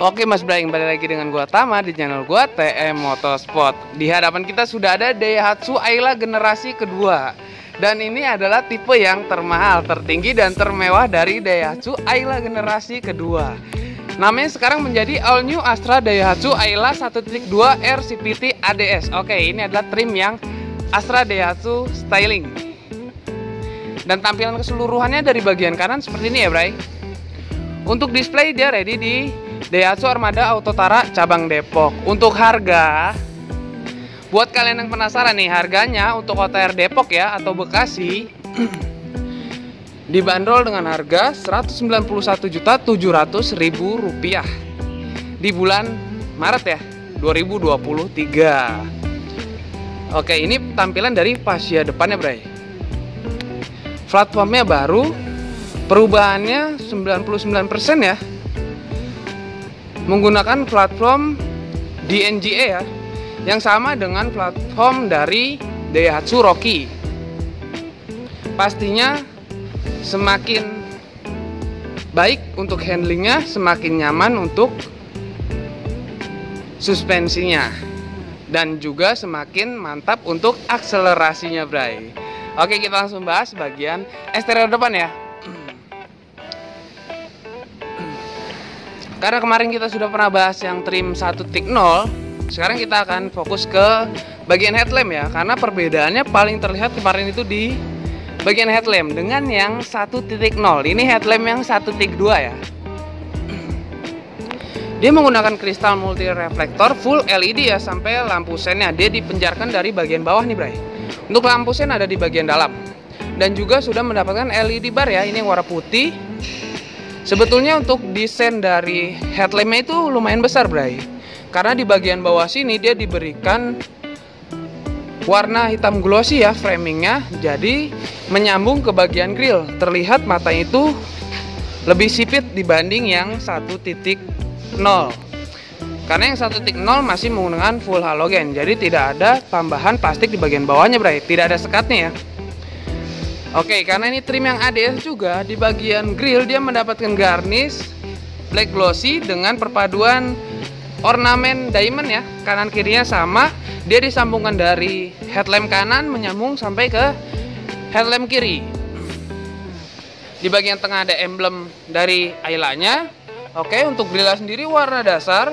Oke Mas Bray, kembali lagi dengan gua Tama di channel gua TM Motorsport. Di hadapan kita sudah ada Daihatsu Ayla generasi kedua. Dan ini adalah tipe yang termahal, tertinggi dan termewah dari Daihatsu Ayla generasi kedua. Namanya sekarang menjadi All New Astra Daihatsu Ayla 1.2 R CVT ADS. Oke, ini adalah trim yang Astra Daihatsu Styling. Dan tampilan keseluruhannya dari bagian kanan seperti ini ya Bray. Untuk display dia ready di Daihatsu Armada Autotara cabang Depok. Untuk harga, buat kalian yang penasaran nih, harganya untuk OTR Depok ya atau Bekasi dibanderol dengan harga Rp191.700.000 di bulan Maret ya 2023. Oke, ini tampilan dari fascia depannya Bray. Platformnya baru, perubahannya 99% ya, menggunakan platform DNGA ya, yang sama dengan platform dari Daihatsu Rocky. Pastinya semakin baik untuk handlingnya, semakin nyaman untuk suspensinya, dan juga semakin mantap untuk akselerasinya Bray. Oke, kita langsung bahas bagian eksterior depan ya. Karena kemarin kita sudah pernah bahas yang trim 1.0, sekarang kita akan fokus ke bagian headlamp ya. Karena perbedaannya paling terlihat kemarin itu di bagian headlamp dengan yang 1.0. Ini headlamp yang 1.2 ya. Dia menggunakan kristal multi reflektor full LED ya, sampai lampu sennya dia dipenjarkan dari bagian bawah nih Bray. Untuk lampu sen ada di bagian dalam. Dan juga sudah mendapatkan LED bar ya, ini yang warna putih. Sebetulnya untuk desain dari headlampnya itu lumayan besar Bray, karena di bagian bawah sini dia diberikan warna hitam glossy ya framingnya, jadi menyambung ke bagian grill. Terlihat mata itu lebih sipit dibanding yang 1.0, karena yang 1.0 masih menggunakan full halogen, jadi tidak ada tambahan plastik di bagian bawahnya Bray, tidak ada sekatnya ya. Oke, karena ini trim yang ADS juga, di bagian grill dia mendapatkan garnish black glossy dengan perpaduan ornamen diamond ya. Kanan kirinya sama, dia disambungkan dari headlamp kanan menyambung sampai ke headlamp kiri. Di bagian tengah ada emblem dari Ayla-nya. Oke, untuk grillnya sendiri warna dasar,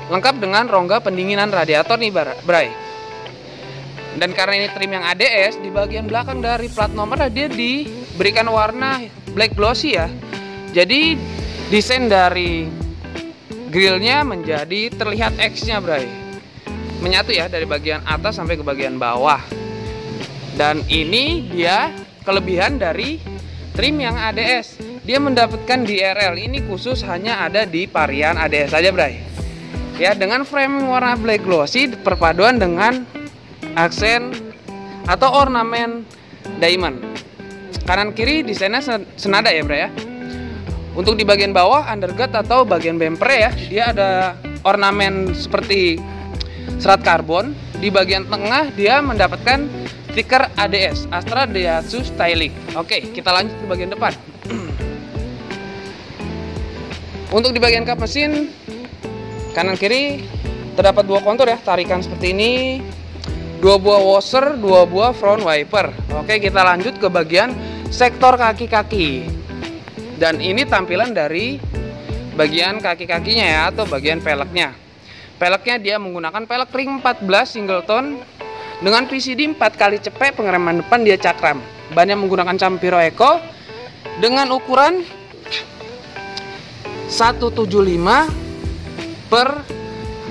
lengkap dengan rongga pendinginan radiator nih Bray. Dan karena ini trim yang ADS, di bagian belakang dari plat nomor dia diberikan warna black glossy ya. Jadi desain dari grillnya menjadi terlihat X-nya Bray, menyatu ya dari bagian atas sampai ke bagian bawah. Dan ini dia kelebihan dari trim yang ADS, dia mendapatkan DRL. Ini khusus hanya ada di varian ADS saja Bray ya, dengan framing warna black glossy perpaduan dengan aksen atau ornamen diamond. Kanan kiri desainnya senada ya Bray ya. Untuk di bagian bawah underguard atau bagian bumper ya, dia ada ornamen seperti serat karbon. Di bagian tengah dia mendapatkan stiker ADS Astra Daihatsu Styling. Oke, kita lanjut ke bagian depan. Untuk di bagian kap mesin kanan kiri terdapat dua kontur ya, tarikan seperti ini, dua buah washer, dua buah front wiper. Oke, kita lanjut ke bagian sektor kaki-kaki. Dan ini tampilan dari bagian kaki-kakinya ya, atau bagian velgnya. Velgnya dia menggunakan velg ring 14 singleton dengan PCD 4 kali cepek, pengereman depan dia cakram. Bannya menggunakan Campiro Eco dengan ukuran 175 per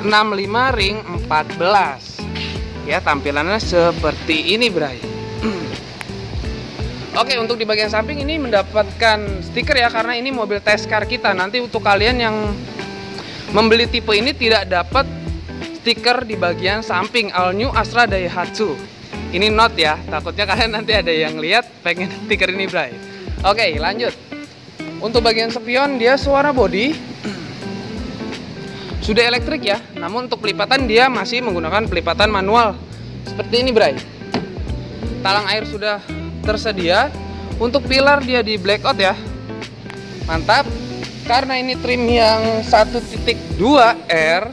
65 ring 14. Ya, tampilannya seperti ini Bray. Oke, untuk di bagian samping ini mendapatkan stiker ya, karena ini mobil test car kita. Nanti untuk kalian yang membeli tipe ini tidak dapat stiker di bagian samping All New Astra Daihatsu. Ini not ya, takutnya kalian nanti ada yang lihat pengen stiker ini Bray. Oke, lanjut. Untuk bagian spion dia suara body sudah elektrik ya, namun untuk pelipatan dia masih menggunakan pelipatan manual seperti ini Bray. Talang air sudah tersedia. Untuk pilar dia di blackout ya, mantap. karena ini trim yang 1.2R.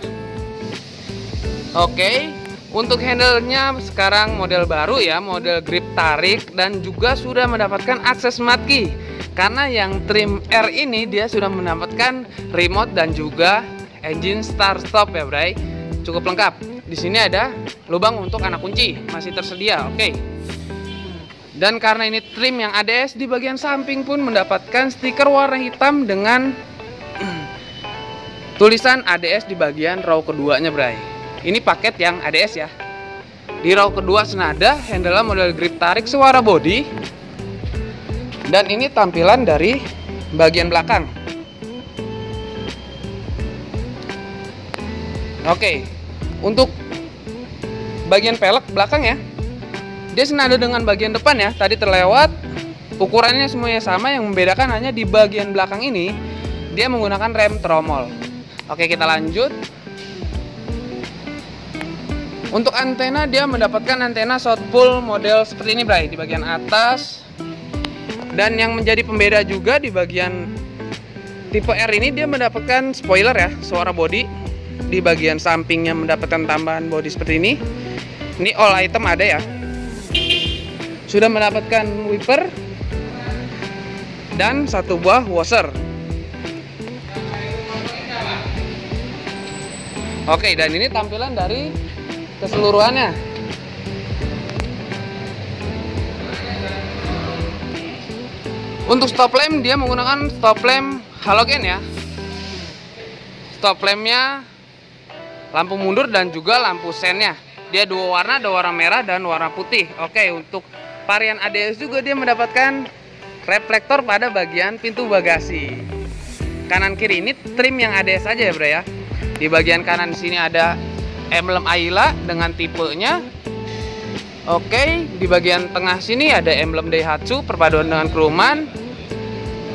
Oke, untuk handle-nya sekarang model baru ya, model grip tarik, dan juga sudah mendapatkan akses smart key. Karena yang trim R ini dia sudah mendapatkan remote dan juga engine start stop ya, Bray. Cukup lengkap. Di sini ada lubang untuk anak kunci, masih tersedia. Oke. Dan karena ini trim yang ADS, di bagian samping pun mendapatkan stiker warna hitam dengan tulisan ADS di bagian row keduanya, Bray. Ini paket yang ADS ya. Di row kedua senada, handle model grip tarik suara body. Dan ini tampilan dari bagian belakang. Oke, untuk bagian pelek belakang ya, dia senada dengan bagian depan ya. Tadi terlewat, ukurannya semuanya sama, yang membedakan hanya di bagian belakang ini dia menggunakan rem tromol. Oke, kita lanjut. Untuk antena, dia mendapatkan antena South Pole model seperti ini, Bray, di bagian atas. Dan yang menjadi pembeda juga di bagian tipe R ini, dia mendapatkan spoiler ya, suara body. Di bagian sampingnya mendapatkan tambahan body seperti ini. Ini all item ada ya. Sudah mendapatkan wiper dan satu buah washer. Oke, dan ini tampilan dari keseluruhannya. Untuk stop lamp, dia menggunakan stop lamp halogen ya. Stop lampnya lampu mundur dan juga lampu sennya. Dia dua warna, ada warna merah dan warna putih. Oke, untuk varian ADS juga dia mendapatkan reflektor pada bagian pintu bagasi. Kanan kiri ini trim yang ADS aja ya, Bro ya. Di bagian kanan sini ada emblem Ayla dengan tipenya. Oke, di bagian tengah sini ada emblem Daihatsu perpaduan dengan Crewman.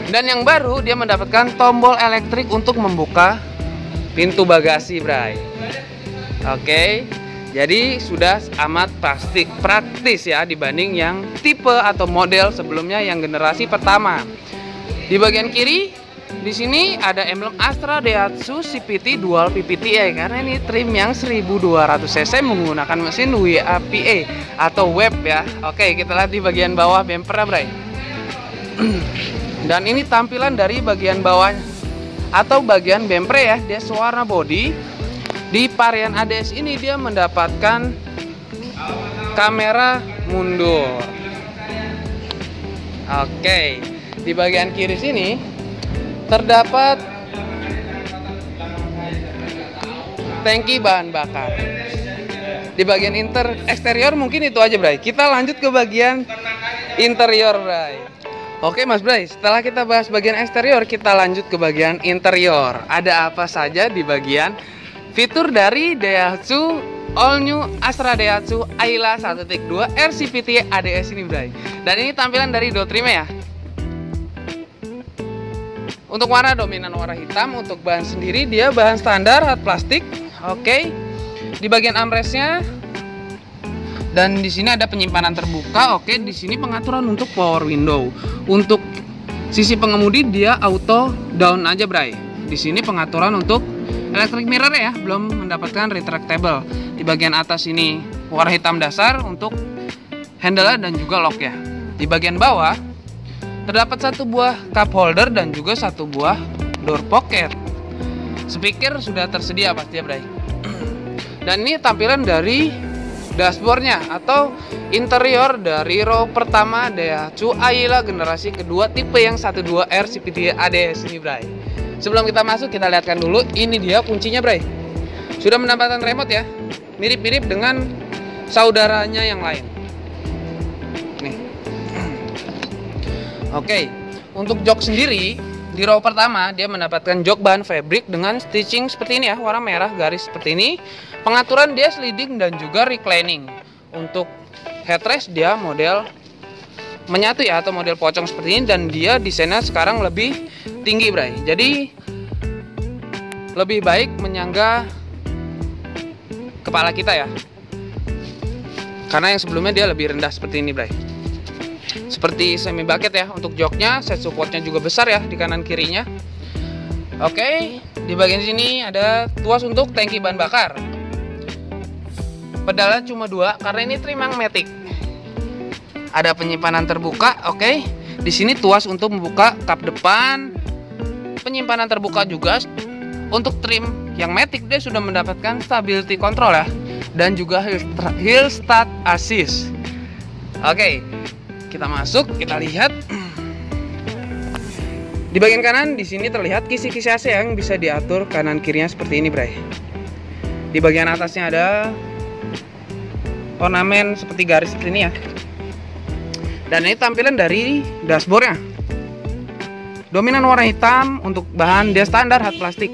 Dan yang baru, dia mendapatkan tombol elektrik untuk membuka pintu bagasi, Bray. Oke, jadi sudah amat praktis ya dibanding yang tipe atau model sebelumnya yang generasi pertama. Di bagian kiri, di sini ada emblem Astra Daihatsu CVT Dual PPTA karena ini trim yang 1200 cc menggunakan mesin WAPA atau web ya. Oke, kita lihat di bagian bawah bumper, Bray. Dan ini tampilan dari bagian bawah atau bagian bumper ya, dia warna body. Di varian ADS ini dia mendapatkan kamera mundur. Oke, di bagian kiri sini terdapat tangki bahan bakar. Di bagian eksterior mungkin itu aja, Bray. Kita lanjut ke bagian interior, Bray. Oke, Mas Bray, setelah kita bahas bagian eksterior, kita lanjut ke bagian interior. Ada apa saja di bagian fitur dari Daihatsu All New Astra Daihatsu Ayla 1.2 RCVT ADS ini, Bray. Dan ini tampilan dari door trimnya ya. Untuk warna dominan warna hitam, untuk bahan sendiri dia bahan standar hard plastik. Oke. Di bagian armrestnya dan di sini ada penyimpanan terbuka. Oke, di sini pengaturan untuk power window. Untuk sisi pengemudi dia auto down aja, Bray. Di sini pengaturan untuk electric mirror ya, belum mendapatkan retractable. Di bagian atas ini warna hitam dasar untuk handle dan juga lock ya. Di bagian bawah terdapat satu buah cup holder dan juga satu buah door pocket. Speaker sudah tersedia pasti ya, Bray. Dan ini tampilan dari dashboardnya atau interior dari row pertama Daihatsu Ayla generasi kedua tipe yang 12R CVT ADS ini, Bray. Sebelum kita masuk, kita lihatkan dulu. Ini dia kuncinya, Bray. Sudah mendapatkan remote ya. Mirip-mirip dengan saudaranya yang lain. Nih. Oke, untuk jok sendiri di row pertama dia mendapatkan jok bahan fabric dengan stitching seperti ini ya, warna merah garis seperti ini. Pengaturan dia sliding dan juga reclining. Untuk headrest dia model menyatu ya atau model pocong seperti ini, dan dia desainnya sekarang lebih tinggi, Bray. Jadi lebih baik menyangga kepala kita ya. Karena yang sebelumnya dia lebih rendah seperti ini, Bray. Seperti semi bucket ya. Untuk joknya, set supportnya juga besar ya di kanan kirinya. Oke, di bagian sini ada tuas untuk tangki bahan bakar. Pedalnya cuma 2 karena ini trim yang matic. Ada penyimpanan terbuka, oke. Di sini tuas untuk membuka kap depan. Penyimpanan terbuka juga. Untuk trim yang matic dia sudah mendapatkan stability control ya, dan juga hill start assist. Oke, kita masuk, kita lihat. Di bagian kanan di sini terlihat kisi-kisi AC yang bisa diatur kanan kirinya seperti ini, Bray. Di bagian atasnya ada ornamen seperti garis seperti ini ya. Dan ini tampilan dari dashboardnya. Dominan warna hitam, untuk bahan dia standar hard plastik.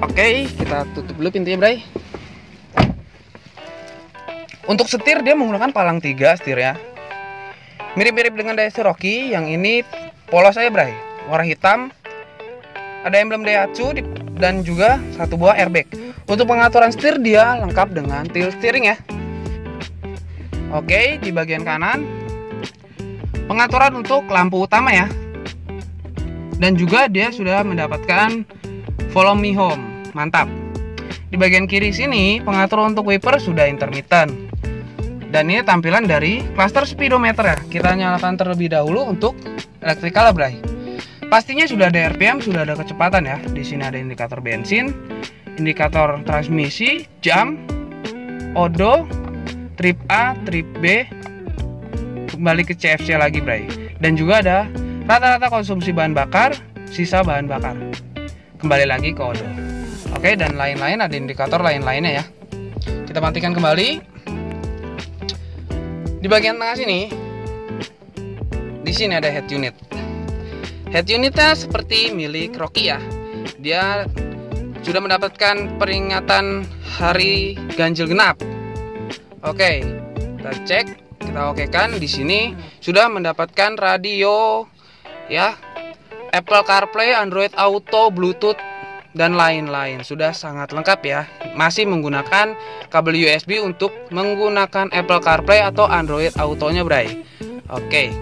Oke, kita tutup dulu pintunya, Bray. Untuk setir dia menggunakan palang 3 setirnya. Mirip-mirip dengan Daihatsu Rocky, yang ini polos aja, Bray. Warna hitam. Ada emblem Daihatsu dan juga 1 buah airbag. Untuk pengaturan setir dia lengkap dengan tilt steering ya. Oke, di bagian kanan pengaturan untuk lampu utama ya. Dan juga dia sudah mendapatkan follow me home. Mantap. Di bagian kiri sini pengaturan untuk wiper sudah intermittent. Dan ini tampilan dari cluster speedometer ya. Kita nyalakan terlebih dahulu untuk electrical, Bray. Pastinya sudah ada RPM, sudah ada kecepatan ya. Di sini ada indikator bensin, indikator transmisi, jam, odo, trip A, trip B, kembali ke CFC lagi, Bray. Dan juga ada rata-rata konsumsi bahan bakar, sisa bahan bakar, kembali lagi ke odo. Oke, dan lain-lain, ada indikator lain-lainnya ya. Kita matikan kembali. Di bagian tengah sini, di sini ada head unit. Head unitnya seperti milik Rocky ya. Dia sudah mendapatkan peringatan hari ganjil genap. Oke, kita cek, kita okekan. Di sini sudah mendapatkan radio ya, Apple CarPlay, Android Auto, Bluetooth dan lain-lain. Sudah sangat lengkap ya. Masih menggunakan kabel USB untuk menggunakan Apple CarPlay atau Android Auto-nya, Bray. Oke.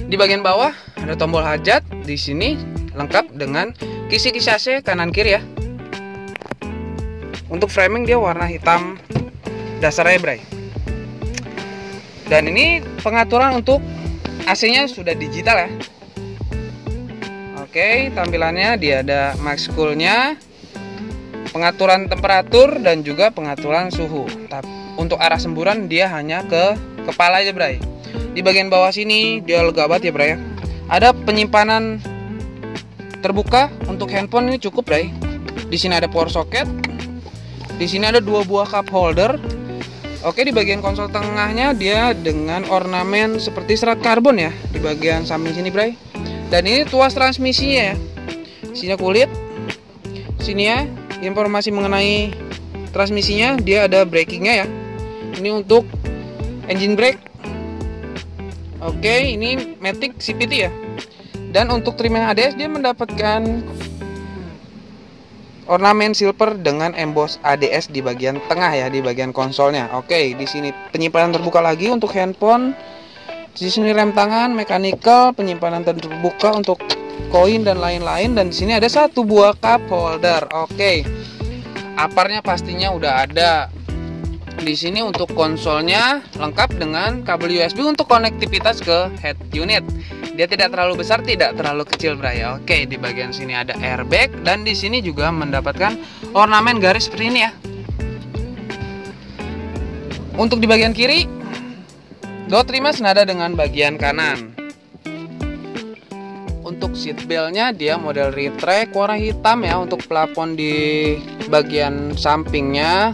Di bagian bawah ada tombol hajat. Di sini lengkap dengan kisi-kisi AC kanan kiri ya. Untuk framing dia warna hitam dasarnya, Bray. Dan ini pengaturan untuk AC-nya sudah digital ya. Oke, tampilannya dia ada max cool-nya, pengaturan temperatur dan juga pengaturan suhu. Untuk arah semburan dia hanya ke kepala aja, Bray. Di bagian bawah sini dia lega banget ya, Bray. Ada penyimpanan terbuka untuk handphone, ini cukup, Bray. Di sini ada power socket. Di sini ada 2 buah cup holder. Oke, di bagian konsol tengahnya dia dengan ornamen seperti serat karbon ya di bagian samping sini, Bray. Dan ini tuas transmisinya ya. Sini kulit. Sini ya informasi mengenai transmisinya, dia ada brakingnya ya. Ini untuk engine brake. Oke, ini Matic CVT ya. Dan untuk trim yang ADS dia mendapatkan ornamen silver dengan emboss ADS di bagian tengah ya, di bagian konsolnya. Oke, di sini penyimpanan terbuka lagi untuk handphone. Di sini rem tangan, mechanical, penyimpanan terbuka untuk koin dan lain-lain. Dan di sini ada 1 buah cup holder. Oke, aparnya pastinya udah ada. Di sini untuk konsolnya lengkap dengan kabel USB untuk konektivitas ke head unit. Dia tidak terlalu besar, tidak terlalu kecil, Bray. Oke, di bagian sini ada airbag dan di sini juga mendapatkan ornamen garis seperti ini ya. Untuk di bagian kiri, door trimnya senada dengan bagian kanan. Untuk seat beltnya dia model retract warna hitam ya. Untuk plafon di bagian sampingnya,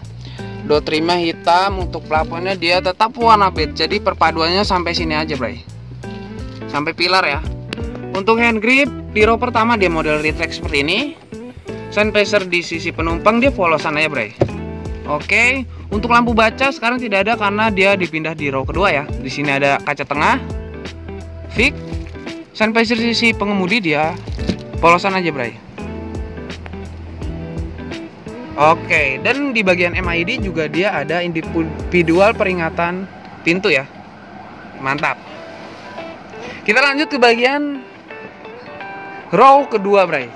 door trimnya hitam. Untuk plafonnya dia tetap warna beige. Jadi perpaduannya sampai sini aja, Bray. Sampai pilar ya. Untuk hand grip di row pertama dia model retract seperti ini. Sun visor di sisi penumpang dia polosan aja, Bray. Oke, untuk lampu baca sekarang tidak ada karena dia dipindah di row kedua ya. Di sini ada kaca tengah, fix, sun visor sisi pengemudi dia polosan aja, Bray. Oke, dan di bagian MID juga dia ada individual peringatan pintu ya. Mantap. Kita lanjut ke bagian row kedua, Bray.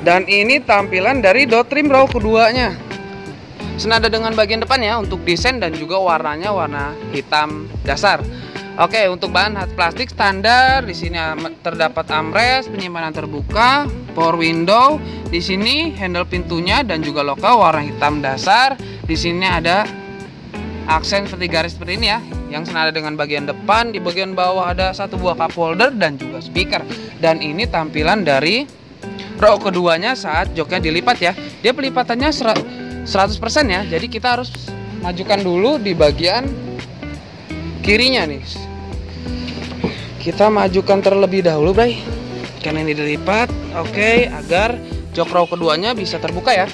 Dan ini tampilan dari dot trim row keduanya. Senada dengan bagian depannya, untuk desain dan juga warnanya warna hitam dasar. Oke, untuk bahan plastik standar, di sini terdapat armrest, penyimpanan terbuka, power window, di sini handle pintunya dan juga lokal warna hitam dasar. Di sini ada aksen seperti garis seperti ini ya, yang senada dengan bagian depan. Di bagian bawah ada satu buah cup holder dan juga speaker. Dan ini tampilan dari row keduanya saat joknya dilipat ya. Dia pelipatannya 100% ya. Jadi kita harus majukan dulu di bagian kirinya nih. Kita majukan terlebih dahulu, Bray. Karena ini dilipat. Oke, agar jok row keduanya bisa terbuka ya.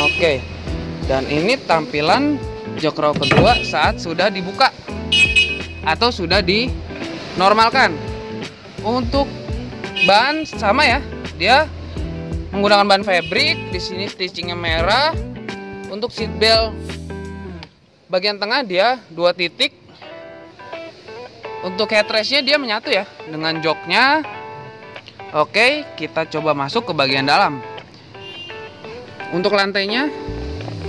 Oke. Dan ini tampilan jok row kedua saat sudah dibuka atau sudah dinormalkan. Untuk bahan sama ya, dia menggunakan bahan fabric. Di sini stitchingnya merah. Untuk seat belt bagian tengah dia 2 titik. Untuk headrestnya dia menyatu ya dengan joknya. Oke, kita coba masuk ke bagian dalam. Untuk lantainya,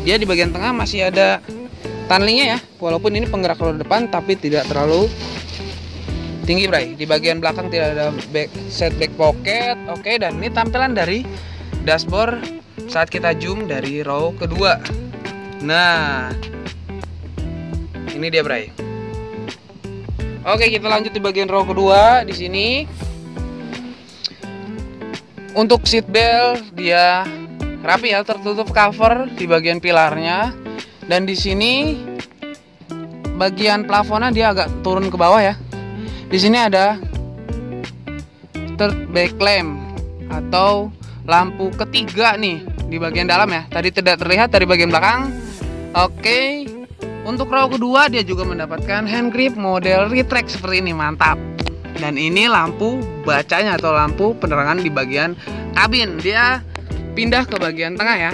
dia di bagian tengah masih ada tunlingnya ya. Walaupun ini penggerak roda depan, tapi tidak terlalu tinggi, Bray. Di bagian belakang tidak ada set back pocket. Oke, dan ini tampilan dari dashboard saat kita zoom dari row kedua. Nah, ini dia, Bray. Oke, kita lanjut di bagian row kedua. Di sini untuk seat belt dia rapi ya, tertutup cover di bagian pilarnya. Dan di sini bagian plafonnya dia agak turun ke bawah ya. Di sini ada third back lamp atau lampu ketiga nih di bagian dalam ya. Tadi tidak terlihat dari bagian belakang. Oke. Untuk row kedua dia juga mendapatkan hand grip model retract seperti ini, mantap. Dan ini lampu bacanya atau lampu penerangan di bagian kabin. Dia pindah ke bagian tengah ya.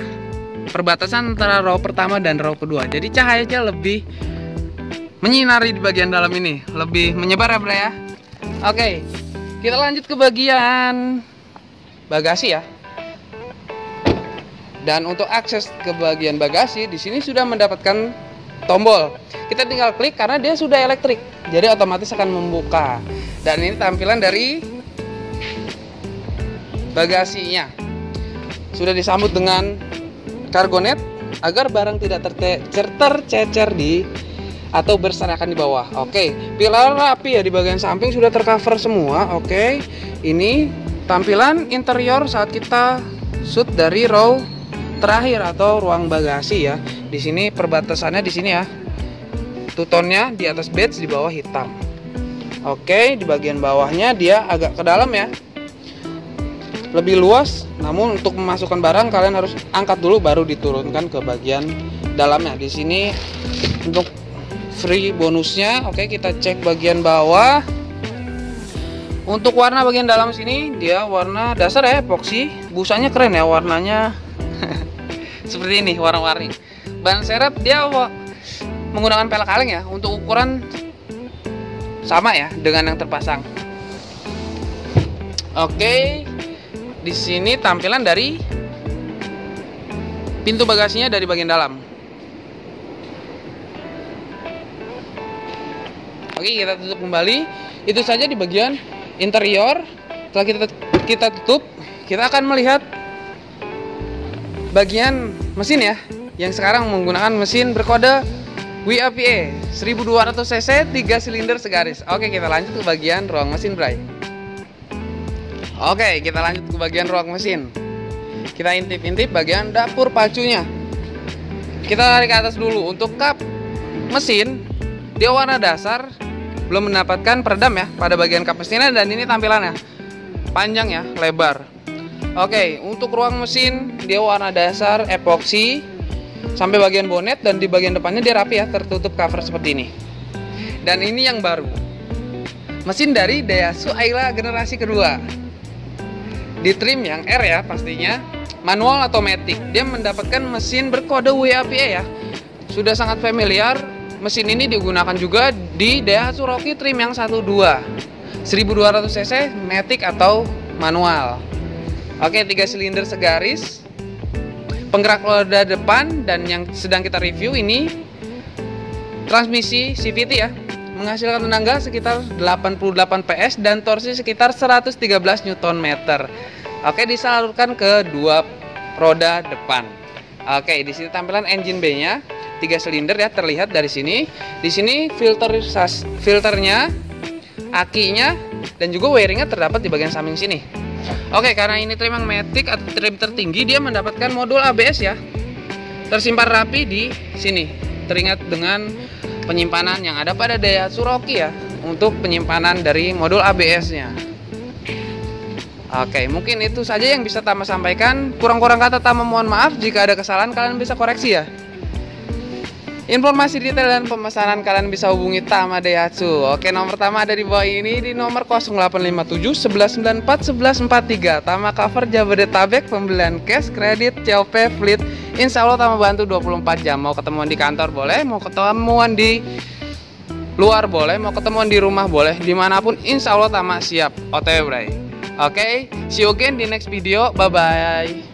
Perbatasan antara row pertama dan row kedua. Jadi cahayanya lebih menyinari di bagian dalam ini, lebih menyebar ya, Bray ya. Oke, kita lanjut ke bagian bagasi ya. Dan untuk akses ke bagian bagasi di sini sudah mendapatkan tombol. Kita tinggal klik karena dia sudah elektrik, jadi otomatis akan membuka. Dan ini tampilan dari bagasinya. Sudah disambut dengan cargo net agar barang tidak tercecer di atau berserakan di bawah. Oke, pilar rapi ya di bagian samping sudah tercover semua. Oke, ini tampilan interior saat kita shoot dari row terakhir atau ruang bagasi ya. Di sini perbatasannya di sini ya. Two-tone-nya di atas badge, di bawah hitam. Oke, di bagian bawahnya dia agak ke dalam ya. Lebih luas, namun untuk memasukkan barang kalian harus angkat dulu baru diturunkan ke bagian dalamnya. Di sini untuk free bonusnya, oke kita cek bagian bawah. Untuk warna bagian dalam sini dia warna dasar ya, epoxy. Busanya keren ya warnanya. Seperti ini warna-warni. Ban serep dia menggunakan pelek kaleng ya, untuk ukuran sama ya dengan yang terpasang. Oke, di sini tampilan dari pintu bagasinya dari bagian dalam. Oke, kita tutup kembali. Itu saja di bagian interior. Setelah kita tutup, kita akan melihat bagian mesin ya, yang sekarang menggunakan mesin berkode WAPA 1200 cc 3 silinder segaris. Oke, kita lanjut ke bagian ruang mesin, Bray. Oke, kita lanjut ke bagian ruang mesin. Kita intip-intip bagian dapur pacunya. Kita tarik ke atas dulu. Untuk kap mesin dia warna dasar, belum mendapatkan peredam ya pada bagian kap mesinnya. Dan ini tampilannya panjang ya, lebar. Oke, untuk ruang mesin dia warna dasar epoxy sampai bagian bonet, dan di bagian depannya dia rapi ya, tertutup cover seperti ini. Dan ini yang baru, mesin dari Daihatsu Ayla generasi kedua. Di trim yang R ya pastinya, manual atau matic. Dia mendapatkan mesin berkode WAPA ya. sudah sangat familiar. Mesin ini digunakan juga di Daihatsu Rocky trim yang 12 1200 cc matic atau manual. Oke, 3 silinder segaris, penggerak roda depan, dan yang sedang kita review ini transmisi CVT ya, menghasilkan tenaga sekitar 88 PS dan torsi sekitar 113 Nm. Oke, disalurkan ke dua roda depan. Oke, di sini tampilan engine bay-nya 3 silinder ya, terlihat dari sini. Di sini filternya, akinya, dan juga wiringnya terdapat di bagian samping sini. Oke, karena ini trim yang matic atau trim tertinggi, dia mendapatkan modul ABS ya. Tersimpan rapi di sini. Teringat dengan penyimpanan yang ada pada Daihatsu Rocky ya, untuk penyimpanan dari modul ABS-nya. Oke, mungkin itu saja yang bisa Tama sampaikan. Kurang-kurang kata Tama mohon maaf. Jika ada kesalahan kalian bisa koreksi ya. Informasi detail dan pemesanan kalian bisa hubungi Tama Daihatsu. Oke, nomor Tama ada di bawah ini di nomor 0857 1194 1143. Tama cover Jabodetabek, pembelian cash, kredit, COP, fleet. Insya Allah Tama bantu 24 jam. Mau ketemuan di kantor boleh, mau ketemuan di luar boleh, mau ketemuan di rumah boleh, dimanapun insya Allah Tama siap. OTW bray. Oke, see you again di next video. Bye bye.